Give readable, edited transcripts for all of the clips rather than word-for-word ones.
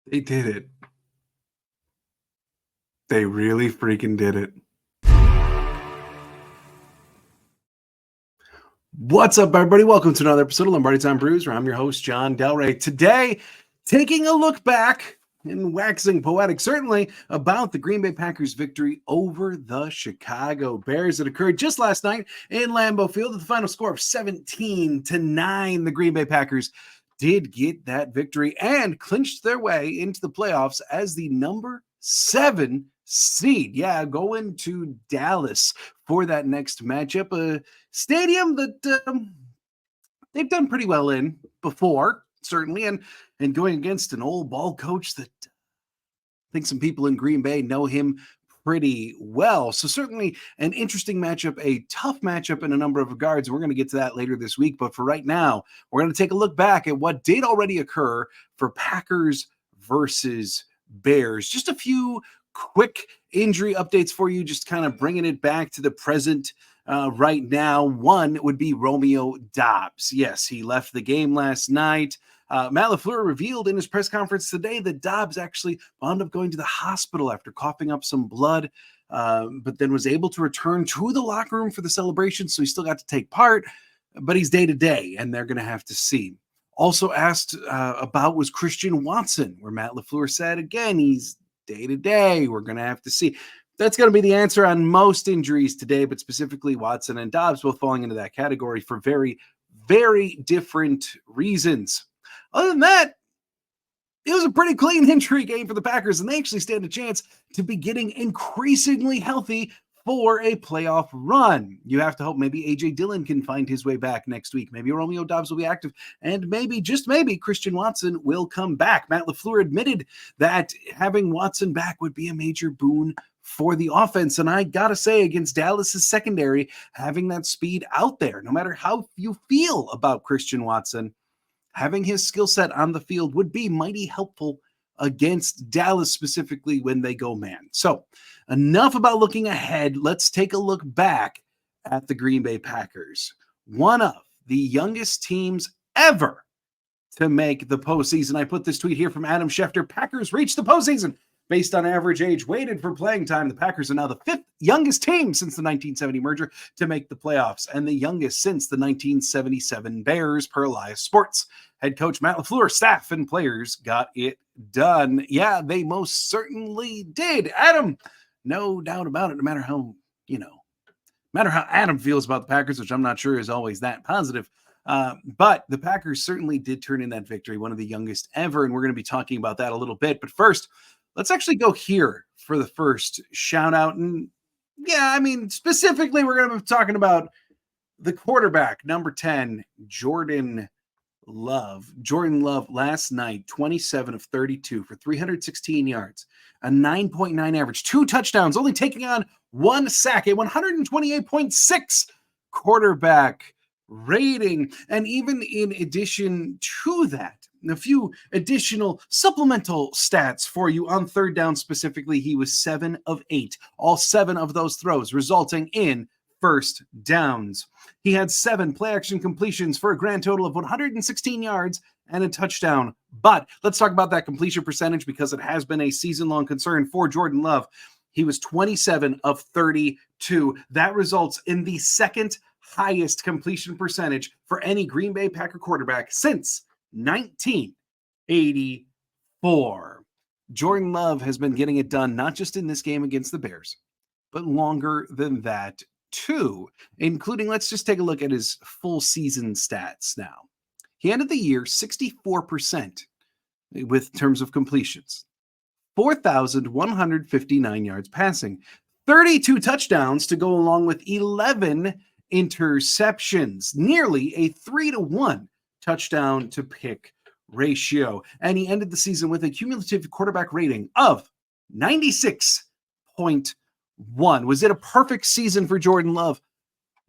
They did it. They really freaking did it. What's up, everybody? Welcome to another episode of Lombardi Time Brews, where I'm your host, John Delray. Today, taking a look back and waxing poetic, certainly, about the Green Bay Packers' victory over the Chicago Bears that occurred just last night in Lambeau Field at the final score of 17-9. The Green Bay Packers did get that victory and clinched their way into the playoffs as the number 7 seed. Yeah, going to Dallas for that next matchup. A stadium that they've done pretty well in before, certainly, and going against an old ball coach that I think some people in Green Bay know him pretty well. So certainly an interesting matchup, a tough matchup in a number of regards. We're going to get to that later this week. But for right now, we're going to take a look back at what did already occur for Packers versus Bears. Just a few quick injury updates for you, just kind of bringing it back to the present right now. One would be Romeo Doubs. Yes, he left the game last night. Matt LaFleur revealed in his press conference today that Doubs actually wound up going to the hospital after coughing up some blood, but then was able to return to the locker room for the celebration, so he still got to take part, but he's day-to-day, and they're going to have to see. Also asked about was Christian Watson, where Matt LaFleur said, again, he's day-to-day. We're going to have to see. That's going to be the answer on most injuries today, but specifically Watson and Doubs both falling into that category for very, very different reasons. Other than that, it was a pretty clean injury game for the Packers, and they actually stand a chance to be getting increasingly healthy for a playoff run. You have to hope maybe A.J. Dillon can find his way back next week. Maybe Romeo Doubs will be active, and maybe, just maybe, Christian Watson will come back. Matt LaFleur admitted that having Watson back would be a major boon for the offense. And I got to say, against Dallas's secondary, having that speed out there, no matter how you feel about Christian Watson, having his skill set on the field would be mighty helpful against Dallas, specifically when they go man. So enough about looking ahead. Let's take a look back at the Green Bay Packers, one of the youngest teams ever to make the postseason. I put this tweet here from Adam Schefter. Packers reached the postseason. Based on average age weighted for playing time, the Packers are now the 5th youngest team since the 1970 merger to make the playoffs, and the youngest since the 1977 Bears, per Elias Sports. Head coach Matt LaFleur, staff, and players got it done. Yeah, they most certainly did. Adam, no doubt about it, no matter how, matter how Adam feels about the Packers, which I'm not sure is always that positive. But the Packers certainly did turn in that victory, one of the youngest ever, and we're going to be talking about that a little bit. But first, let's actually go here for the first shout out. And yeah, I mean, specifically, we're going to be talking about the quarterback, number 10, Jordan Love. Jordan Love last night, 27 of 32 for 316 yards, a 9.9 average, 2 touchdowns, only taking on 1 sack, a 128.6 quarterback rating. And even in addition to that, a few additional supplemental stats for you on third down specifically. He was 7 of 8, all 7 of those throws resulting in first downs. He had 7 play action completions for a grand total of 116 yards and a touchdown. But let's talk about that completion percentage, because it has been a season-long concern for Jordan Love. He was 27 of 32. That results in the second highest completion percentage for any Green Bay Packer quarterback since 1984. Jordan Love has been getting it done, not just in this game against the Bears, but longer than that too, including, let's just take a look at his full season stats now. He ended the year 64% with terms of completions, 4,159 yards passing, 32 touchdowns to go along with 11 interceptions, nearly a 3-to-1 touchdown to pick ratio. And he ended the season with a cumulative quarterback rating of 96.1. Was it a perfect season for Jordan Love?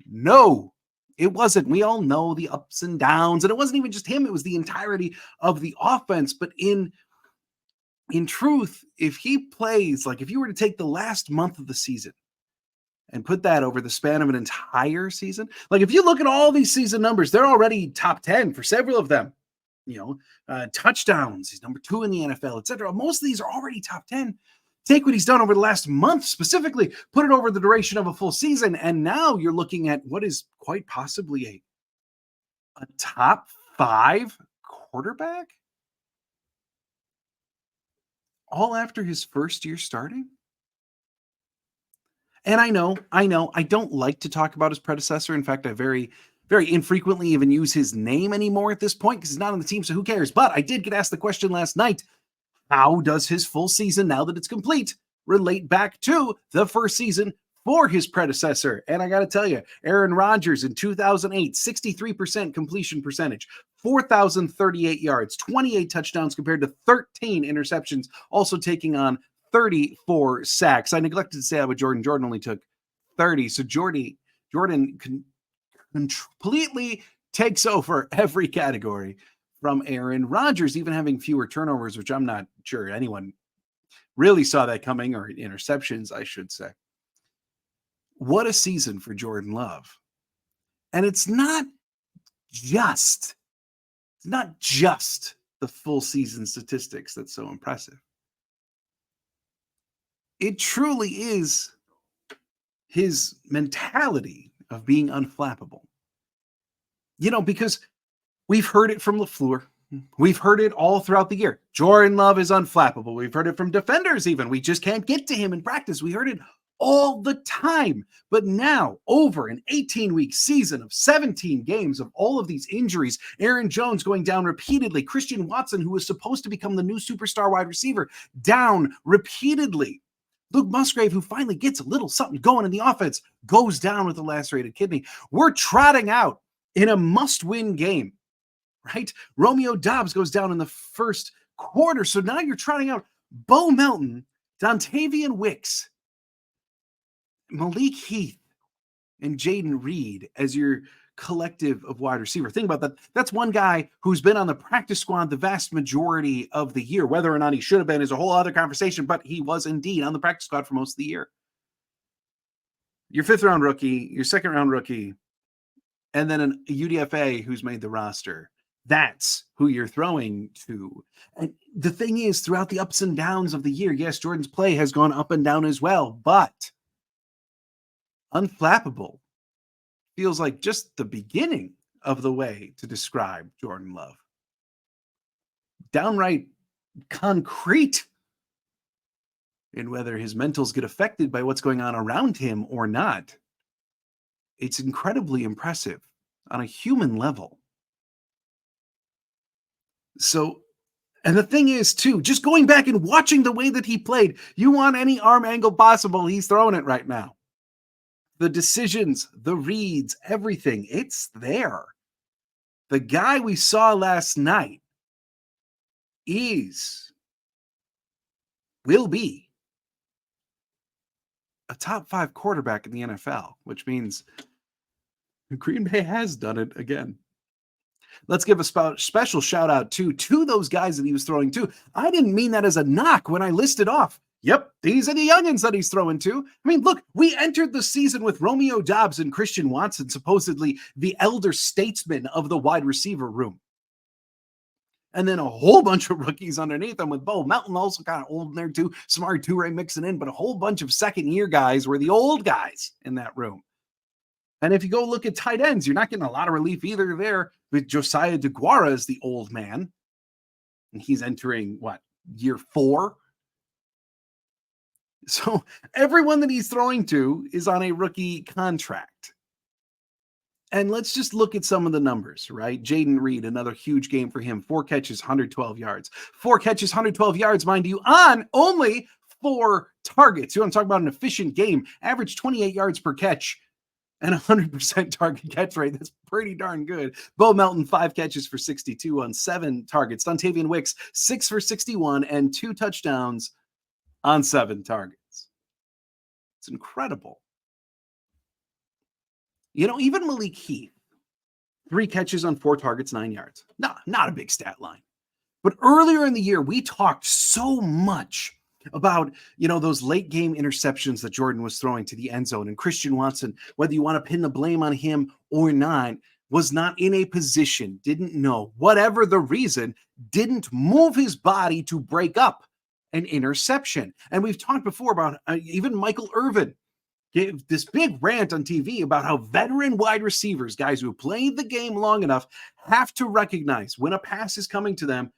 No, it wasn't. We all know the ups and downs, and it wasn't even just him. It was the entirety of the offense. But in truth, if he plays, like if you were to take the last month of the season and put that over the span of an entire season, like if you look at all these season numbers, they're already top 10 for several of them. touchdowns. He's number 2 in the NFL, etc. Most of these are already top 10. Take what he's done over the last month specifically, put it over the duration of a full season, and now you're looking at what is quite possibly a top 5 quarterback, all after his first year starting. And I know, I don't like to talk about his predecessor. In fact, I very, very infrequently even use his name anymore at this point because he's not on the team, so who cares? But I did get asked the question last night, how does his full season, now that it's complete, relate back to the first season for his predecessor? And I got to tell you, Aaron Rodgers in 2008, 63% completion percentage, 4,038 yards, 28 touchdowns compared to 13 interceptions, also taking on 34 sacks. I neglected to say that with Jordan. Jordan only took 30. So Jordan completely takes over every category from Aaron Rodgers, even having fewer turnovers, which I'm not sure anyone really saw that coming, or interceptions, I should say. What a season for Jordan Love. And it's not just the full season statistics that's so impressive. It truly is his mentality of being unflappable. Because we've heard it from LaFleur. We've heard it all throughout the year. Jordan Love is unflappable. We've heard it from defenders even. We just can't get to him in practice. We heard it all the time. But now, over an 18-week season of 17 games of all of these injuries, Aaron Jones going down repeatedly, Christian Watson, who was supposed to become the new superstar wide receiver, down repeatedly. Luke Musgrave, who finally gets a little something going in the offense, goes down with a lacerated kidney. We're trotting out in a must-win game, right? Romeo Doubs goes down in the first quarter. So now you're trotting out Bo Melton, Dontavian Wicks, Malik Heath, and Jaden Reed as your collective of wide receiver. Think about that. That's one guy who's been on the practice squad the vast majority of the year. Whether or not he should have been is a whole other conversation, but he was indeed on the practice squad for most of the year. Your 5th-round rookie, your 2nd-round rookie, and then a UDFA who's made the roster. That's who you're throwing to. And the thing is, throughout the ups and downs of the year, yes, Jordan's play has gone up and down as well, but unflappable feels like just the beginning of the way to describe Jordan Love. Downright concrete in whether his mentals get affected by what's going on around him or not. It's incredibly impressive on a human level. So, and the thing is, too, just going back and watching the way that he played, you want any arm angle possible, he's throwing it right now. The decisions, the reads, everything, it's there. The guy we saw last night will be a top 5 quarterback in the NFL, which means Green Bay has done it again. Let's give a special shout out to those guys that he was throwing to. I didn't mean that as a knock when I listed off. Yep, these are the youngins that he's throwing to. I mean, look, we entered the season with Romeo Doubs and Christian Watson, supposedly the elder statesmen of the wide receiver room. And then a whole bunch of rookies underneath them, with Bo Melton also kind of old in there too. Samari Toure mixing in, but a whole bunch of second-year guys were the old guys in that room. And if you go look at tight ends, you're not getting a lot of relief either there, with Josiah DeGuara as the old man. And he's entering, year 4? So everyone that he's throwing to is on a rookie contract. And let's just look at some of the numbers, right? Jaden Reed, another huge game for him. 4 catches, 112 yards. 4 catches, 112 yards, mind you, on only 4 targets. You want to talk about an efficient game. Average 28 yards per catch and 100% target catch rate. That's pretty darn good. Bo Melton, 5 catches for 62 on 7 targets. Dontavian Wicks, 6 for 61 and 2 touchdowns on 7 targets. It's incredible. Even Malik Heath, 3 catches on 4 targets, 9 yards. Not a big stat line. But earlier in the year, we talked so much about, those late game interceptions that Jordan was throwing to the end zone, and Christian Watson, whether you want to pin the blame on him or not, was not in a position, didn't know, whatever the reason, didn't move his body to break up an interception. And we've talked before about even Michael Irvin gave this big rant on TV about how veteran wide receivers, guys who have played the game long enough, have to recognize when a pass is coming to them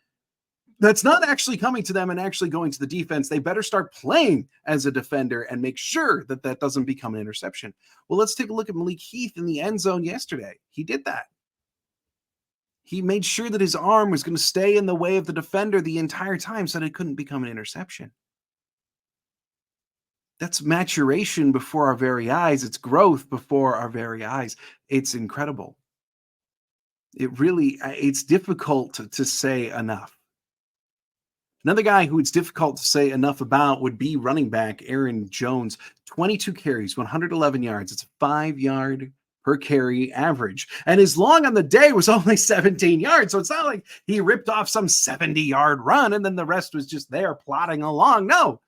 that's not actually coming to them and actually going to the defense. They better start playing as a defender and make sure that that doesn't become an interception. Well, let's take a look at Malik Heath in the end zone yesterday. He did that. He made sure that his arm was going to stay in the way of the defender the entire time so that it couldn't become an interception. That's maturation before our very eyes. It's growth before our very eyes. It's incredible. It's difficult to say enough. Another guy who it's difficult to say enough about would be running back Aaron Jones. 22 carries, 111 yards. It's a 5-yard per carry average. And his long on the day was only 17 yards. So it's not like he ripped off some 70-yard run and then the rest was just there plodding along. No,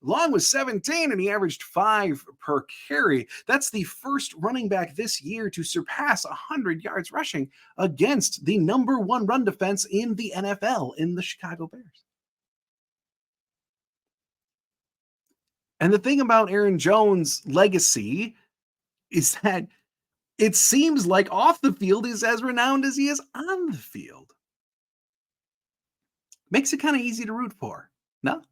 long was 17 and he averaged 5 per carry. That's the first running back this year to surpass 100 yards rushing against the number 1 run defense in the NFL in the Chicago Bears. And the thing about Aaron Jones' legacy is that it seems like off the field he's as renowned as he is on the field. Makes it kind of easy to root for, no?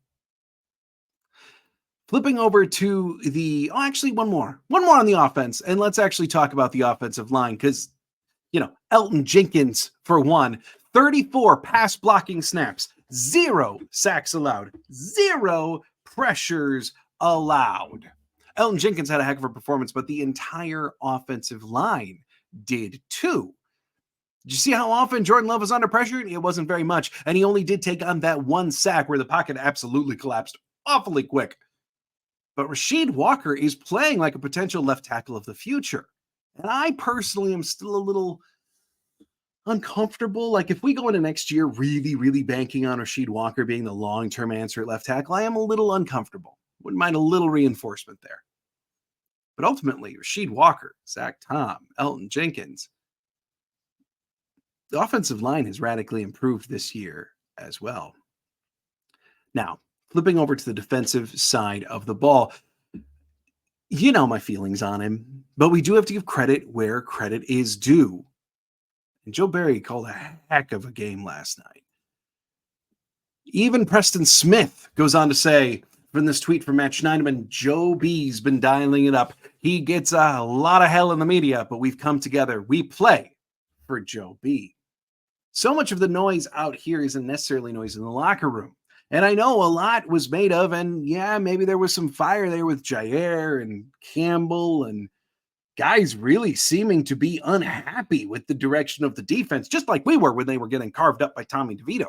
Flipping over to one more on the offense, and let's actually talk about the offensive line because, Elton Jenkins, for one, 34 pass blocking snaps, 0 sacks allowed, 0 pressures allowed. Elton Jenkins had a heck of a performance, but the entire offensive line did too. Did you see how often Jordan Love was under pressure? It wasn't very much, and he only did take on that 1 sack where the pocket absolutely collapsed awfully quick. But Rasheed Walker is playing like a potential left tackle of the future, and I personally am still a little uncomfortable. Like if we go into next year really, really banking on Rasheed Walker being the long-term answer at left tackle, I am a little uncomfortable. Wouldn't mind a little reinforcement there. But ultimately, Rasheed Walker, Zach Tom, Elton Jenkins, the offensive line has radically improved this year as well. Now, flipping over to the defensive side of the ball, you know my feelings on him, but we do have to give credit where credit is due. And Joe Barry called a heck of a game last night. Even Preston Smith goes on to say, from this tweet from Matt Schneiderman, Joe B's been dialing it up. He gets a lot of hell in the media, but we've come together. We play for Joe B. So much of the noise out here isn't necessarily noise in the locker room. And I know a lot was made of, and yeah, maybe there was some fire there with Jair and Campbell and guys really seeming to be unhappy with the direction of the defense, just like we were when they were getting carved up by Tommy DeVito.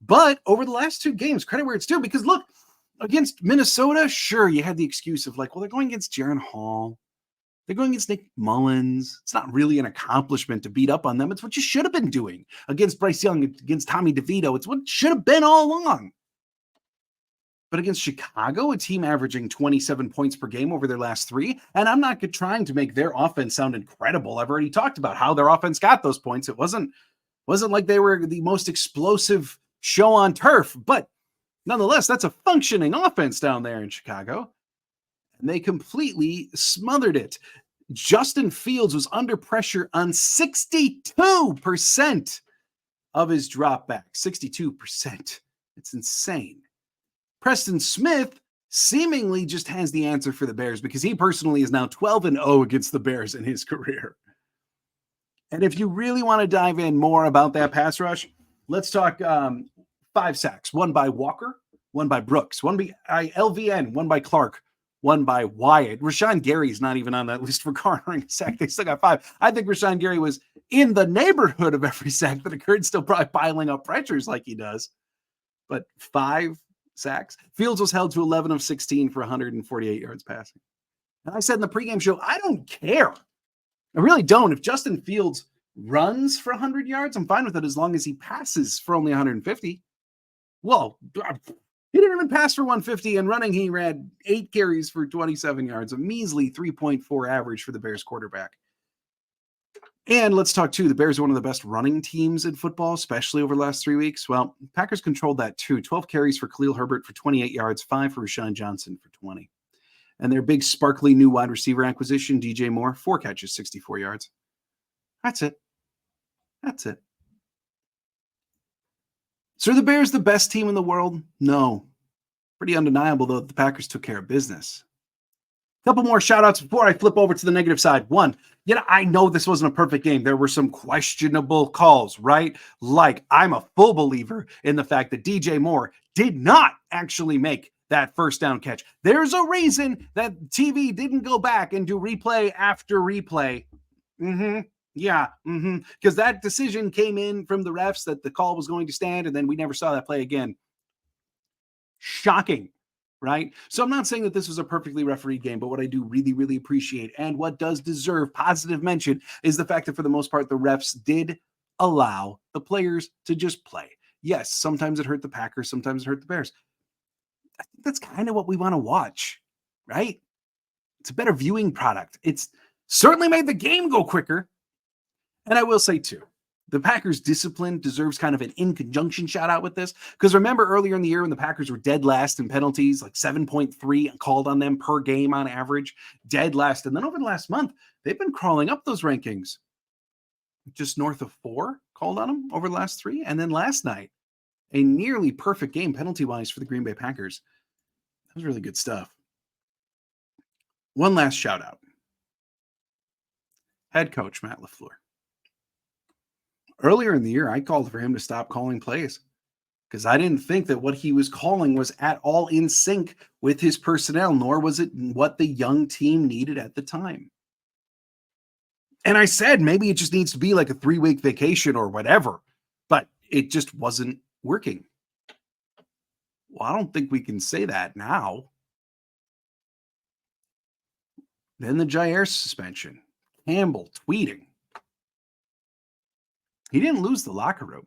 But over the last 2 games, credit where it's due, because look, against Minnesota, sure, you had the excuse of like, well, they're going against Jaron Hall. They're going against Nick Mullins. It's not really an accomplishment to beat up on them. It's what you should have been doing against Bryce Young, against Tommy DeVito. It's what should have been all along. But against Chicago, a team averaging 27 points per game over their last 3, and I'm not trying to make their offense sound incredible. I've already talked about how their offense got those points. It wasn't like they were the most explosive show on turf, but nonetheless, that's a functioning offense down there in Chicago. And they completely smothered it. Justin Fields was under pressure on 62% of his dropback. 62%. It's insane. Preston Smith seemingly just has the answer for the Bears because he personally is now 12-0 against the Bears in his career. And if you really want to dive in more about that pass rush, let's talk 5 sacks. 1 by Walker, 1 by Brooks, 1 by LVN, 1 by Clark, 1 by Wyatt. Rashawn Gary's not even on that list for garnering a sack. They still got 5. I think Rashawn Gary was in the neighborhood of every sack that occurred, still probably piling up pressures like he does. But 5 sacks. Fields was held to 11 of 16 for 148 yards passing. And I said in the pregame show, I don't care. I really don't. If Justin Fields runs for 100 yards, I'm fine with it as long as he passes for only 150. Well, he didn't even pass for 150, and running he ran 8 carries for 27 yards, a measly 3.4 average for the Bears quarterback. And let's talk too. The Bears are one of the best running teams in football, especially over the last 3 weeks. Well, Packers controlled that too. 12 carries for Khalil Herbert for 28 yards, 5 for Rashawn Johnson for 20. And their big sparkly new wide receiver acquisition, DJ Moore, 4 catches, 64 yards. That's it. That's it. So are the Bears the best team in the world? No. Pretty undeniable, though, that the Packers took care of business. A couple more shout outs before I flip over to the negative side. One, I know this wasn't a perfect game. There were some questionable calls, right? Like, I'm a full believer in the fact that DJ Moore did not actually make that first down catch. There's a reason that TV didn't go back and do replay after replay. Because that decision came in from the refs that the call was going to stand, and then we never saw that play again. Shocking, right? So I'm not saying that this was a perfectly refereed game, but what I do really, really appreciate and what does deserve positive mention is the fact that for the most part, the refs did allow the players to just play. Yes, sometimes it hurt the Packers, sometimes it hurt the Bears. I think that's kind of what we want to watch, right? It's a better viewing product. It's certainly made the game go quicker. And I will say too, the Packers' discipline deserves kind of an in conjunction shout out with this. Because remember earlier in the year when the Packers were dead last in penalties, like 7.3 called on them per game on average, dead last. And then over the last month, they've been crawling up those rankings. Just north of 4 called on them over the last 3. And then last night, a nearly perfect game penalty-wise for the Green Bay Packers. That was really good stuff. One last shout out. Head coach Matt LaFleur. Earlier in the year, I called for him to stop calling plays because I didn't think that what he was calling was at all in sync with his personnel, nor was it what the young team needed at the time. And I said, maybe it just needs to be like a 3-week vacation or whatever, but it just wasn't working. Well, I don't think we can say that now. Then the Jair suspension. Campbell tweeting. He didn't lose the locker room.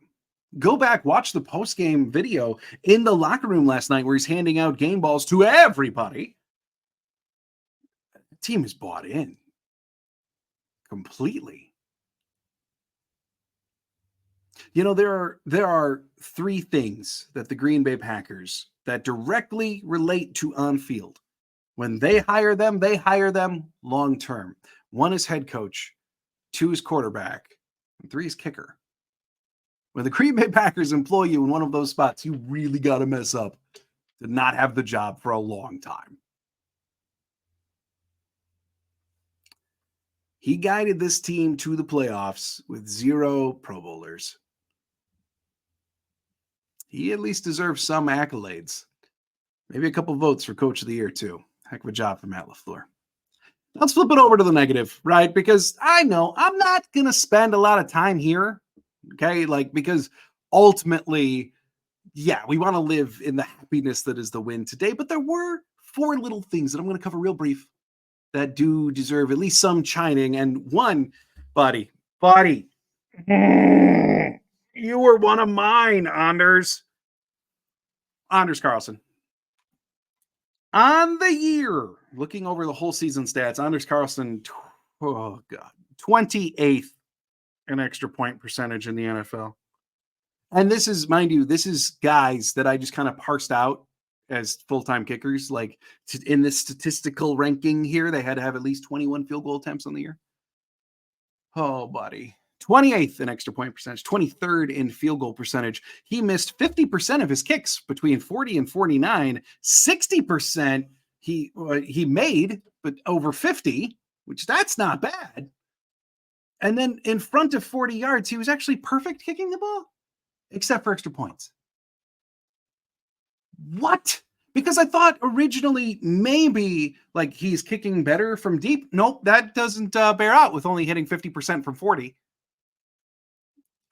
Go back, watch the post-game video in the locker room last night where he's handing out game balls to everybody. The team is bought in completely. There are 3 things that the Green Bay Packers that directly relate to on field. When they hire them long term. 1 is head coach, 2 is quarterback, and 3 is kicker. When the Green Bay Packers employ you in one of those spots, you really got to mess up to not have the job for a long time. He guided this team to the playoffs with 0 Pro Bowlers. He at least deserves some accolades. Maybe a couple votes for Coach of the Year, too. Heck of a job for Matt LaFleur. Let's flip it over to the negative, right? Because I know I'm not going to spend a lot of time here, okay? Because ultimately, we want to live in the happiness that is the win today. But there were 4 little things that I'm going to cover real brief that do deserve at least some shining. And one, buddy, you were one of mine, Anders Carlson. On the year, looking over the whole season stats, Anders Carlson, 28th in extra point percentage in the NFL. And this is, mind you, this is guys that I just kind of parsed out as full-time kickers. Like in this statistical ranking here, they had to have at least 21 field goal attempts on the year. Oh, buddy. 28th in extra point percentage, 23rd in field goal percentage. He missed 50% of his kicks between 40 and 49. 60% he made, but over 50, which that's not bad. And then in front of 40 yards, he was actually perfect kicking the ball, except for extra points. What? Because I thought originally maybe like he's kicking better from deep. Nope, that doesn't bear out with only hitting 50% from 40.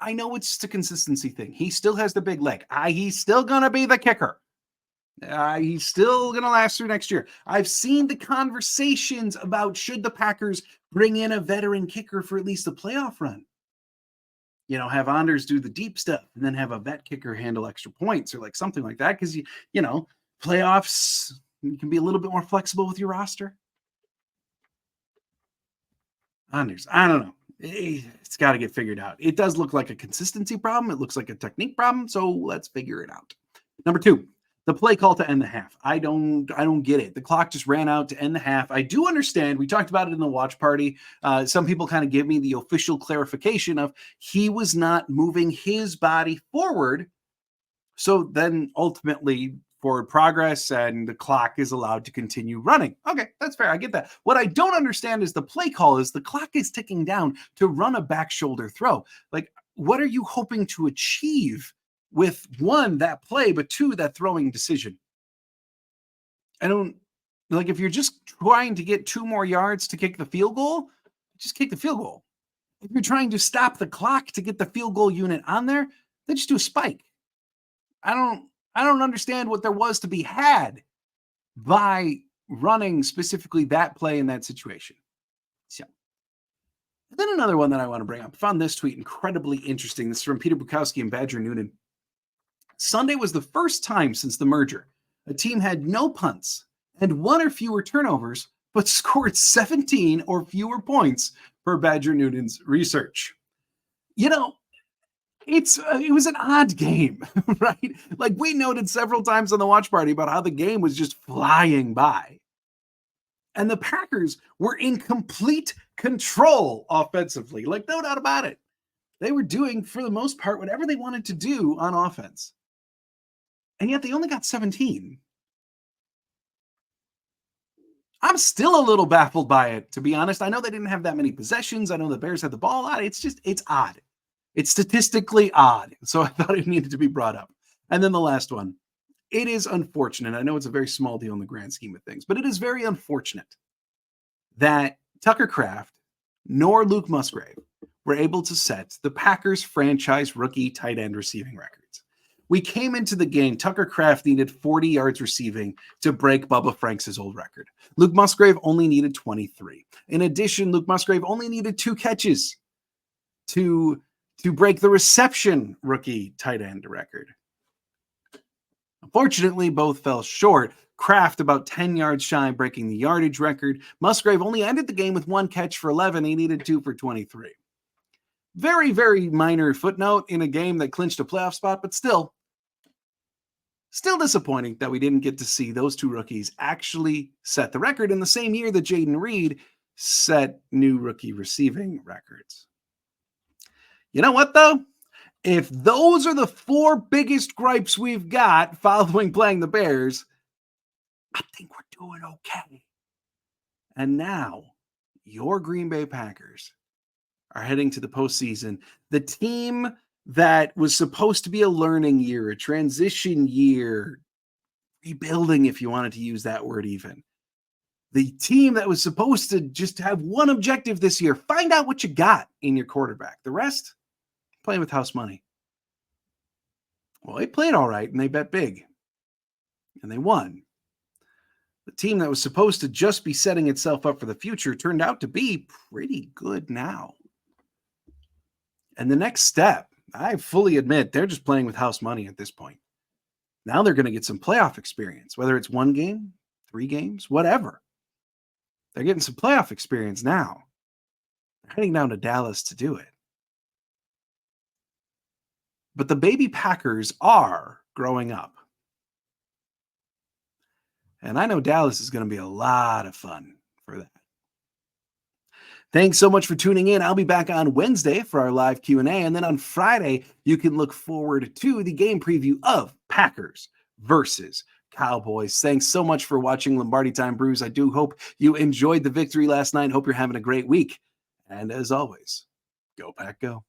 I know it's just a consistency thing. He still has the big leg. He's still going to be the kicker. He's still going to last through next year. I've seen the conversations about should the Packers bring in a veteran kicker for at least a playoff run. Have Anders do the deep stuff and then have a vet kicker handle extra points or like something like that. Because, playoffs, you can be a little bit more flexible with your roster. Anders, I don't know. It's got to get figured out. It does look like a consistency problem. It looks like a technique problem. So let's figure it out. Number 2, the play call to end the half. I don't get it. The clock just ran out to end the half. I do understand. We talked about it in the watch party. Some people kind of give me the official clarification of he was not moving his body forward. So then ultimately forward progress and the clock is allowed to continue running. Okay, that's fair. I get that. What I don't understand is the play call is the clock is ticking down to run a back shoulder throw. Like, what are you hoping to achieve with 1, that play, but 2, that throwing decision? I don't like, if you're just trying to get 2 more yards to kick the field goal, just kick the field goal. If you're trying to stop the clock to get the field goal unit on there, then just do a spike. I don't understand what there was to be had by running specifically that play in that situation. So, then another one that I want to bring up. I found this tweet incredibly interesting. This is from Peter Bukowski and Badger Noonan. Sunday was the first time since the merger a team had no punts and 1 or fewer turnovers, but scored 17 or fewer points per Badger Noonan's research. You know, it was an odd game, right? Like, we noted several times on the watch party about how the game was just flying by. And the Packers were in complete control offensively, like, no doubt about it. They were doing, for the most part, whatever they wanted to do on offense. And yet they only got 17. I'm still a little baffled by it, to be honest. I know they didn't have that many possessions. I know the Bears had the ball a lot. It's odd. It's statistically odd. So I thought it needed to be brought up. And then the last one. It is unfortunate. I know it's a very small deal in the grand scheme of things, but it is very unfortunate that Tucker Kraft nor Luke Musgrave were able to set the Packers franchise rookie tight end receiving records. We came into the game, Tucker Kraft needed 40 yards receiving to break Bubba Franks' old record. Luke Musgrave only needed 23. In addition, Luke Musgrave only needed 2 catches to break the reception rookie tight end record. Unfortunately, both fell short. Kraft about 10 yards shy, breaking the yardage record. Musgrave only ended the game with 1 catch for 11. He needed 2 for 23. Very, very minor footnote in a game that clinched a playoff spot, but still disappointing that we didn't get to see those 2 rookies actually set the record in the same year that Jaden Reed set new rookie receiving records. You know what, though? If those are the 4 biggest gripes we've got following playing the Bears, I think we're doing okay. And now, your Green Bay Packers are heading to the postseason. The team that was supposed to be a learning year, a transition year, rebuilding, if you wanted to use that word even. The team that was supposed to just have one objective this year, find out what you got in your quarterback. The rest, play with house money. Well, they played all right, and they bet big. And they won. The team that was supposed to just be setting itself up for the future turned out to be pretty good now. And the next step, I fully admit, they're just playing with house money at this point. Now they're going to get some playoff experience, whether it's 1 game, 3 games, whatever. They're getting some playoff experience now. They're heading down to Dallas to do it. But the baby Packers are growing up. And I know Dallas is going to be a lot of fun for that. Thanks so much for tuning in. I'll be back on Wednesday for our live Q&A. And then on Friday, you can look forward to the game preview of Packers versus Cowboys. Thanks so much for watching Lombardi Time Brews. I do hope you enjoyed the victory last night. Hope you're having a great week. And as always, go Pack Go.